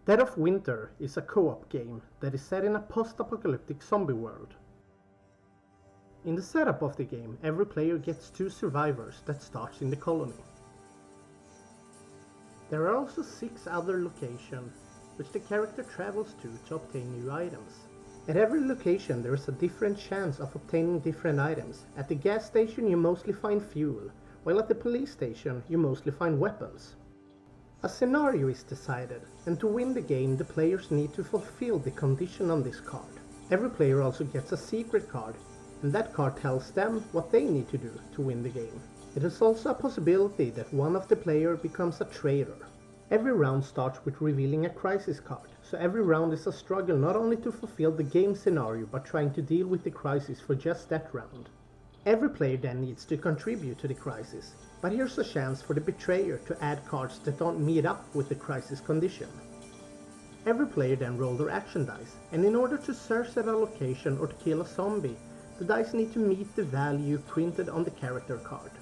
Dead of Winter is a co-op game that is set in a post-apocalyptic zombie world. In the setup of the game, every player gets 2 survivors that starts in the colony. There are also 6 other locations which the character travels to obtain new items. At every location there is a different chance of obtaining different items. At the gas station you mostly find fuel, while at the police station you mostly find weapons. A scenario is decided, and to win the game the players need to fulfill the condition on this card. Every player also gets a secret card, and that card tells them what they need to do to win the game. It is also a possibility that one of the players becomes a traitor. Every round starts with revealing a crisis card, so every round is a struggle not only to fulfill the game scenario but trying to deal with the crisis for just that round. Every player then needs to contribute to the crisis, but here's a chance for the betrayer to add cards that don't meet up with the crisis condition. Every player then rolls their action dice, and in order to search at a location or to kill a zombie, the dice need to meet the value printed on the character card.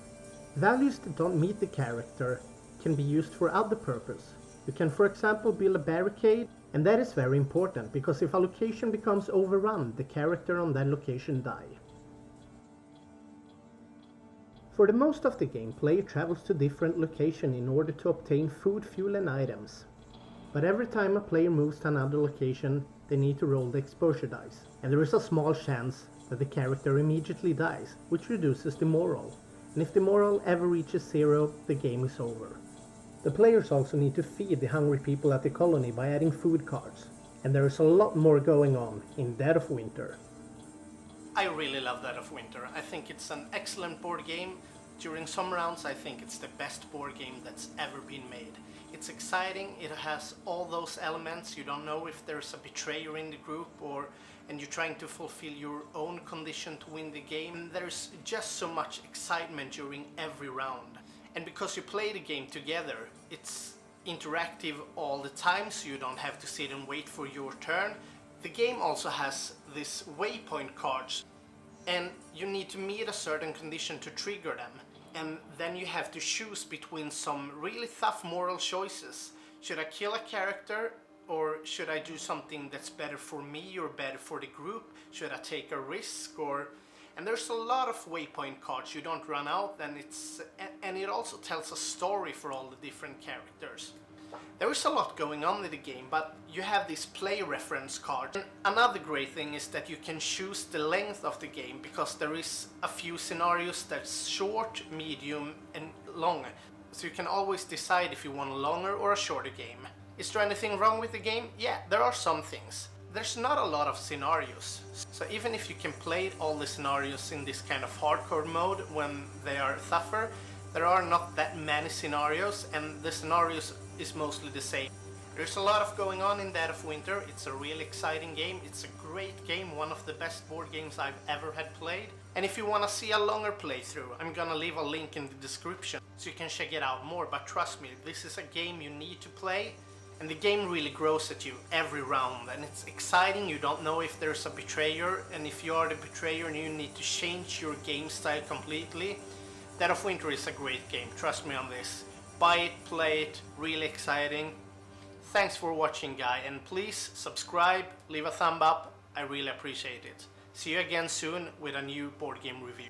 Values that don't meet the character can be used for other purpose. You can for example build a barricade, and that is very important because if a location becomes overrun, the character on that location dies. For the most of the game, player travels to different locations in order to obtain food, fuel and items. But every time a player moves to another location, they need to roll the exposure dice. And there is a small chance that the character immediately dies, which reduces the moral. And if the moral ever reaches 0, the game is over. The players also need to feed the hungry people at the colony by adding food cards. And there is a lot more going on in Dead of Winter. I really love Dead of Winter. I think it's an excellent board game. During some rounds I think it's the best board game that's ever been made. It's exciting, it has all those elements. You don't know if there's a betrayer in the group and you're trying to fulfill your own condition to win the game. There's just so much excitement during every round. And because you play the game together, it's interactive all the time, so you don't have to sit and wait for your turn. The game also has this waypoint cards, and you need to meet a certain condition to trigger them. And then you have to choose between some really tough moral choices. Should I kill a character, or should I do something that's better for me or better for the group? Should I take a risk? And there's a lot of waypoint cards. You don't run out, and it also tells a story for all the different characters. There is a lot going on in the game, but you have this play reference card. And another great thing is that you can choose the length of the game, because there is a few scenarios that's short, medium and long. So you can always decide if you want a longer or a shorter game. Is there anything wrong with the game? Yeah, there are some things. There's not a lot of scenarios. So even if you can play all the scenarios in this kind of hardcore mode when they are tougher, there are not that many scenarios, and the scenarios is mostly the same. There's a lot of going on in Dead of Winter. It's a really exciting game. It's a great game, one of the best board games I've ever had played. And if you want to see a longer playthrough, I'm gonna leave a link in the description so you can check it out more. But trust me, this is a game you need to play, and the game really grows at you every round, and it's exciting. You don't know if there's a betrayer, and if you are the betrayer and you need to change your game style completely. Dead of Winter is a great game, trust me on this. Buy it, play it, really exciting. Thanks for watching, guy, and please subscribe, leave a thumb up, I really appreciate it. See you again soon with a new board game review.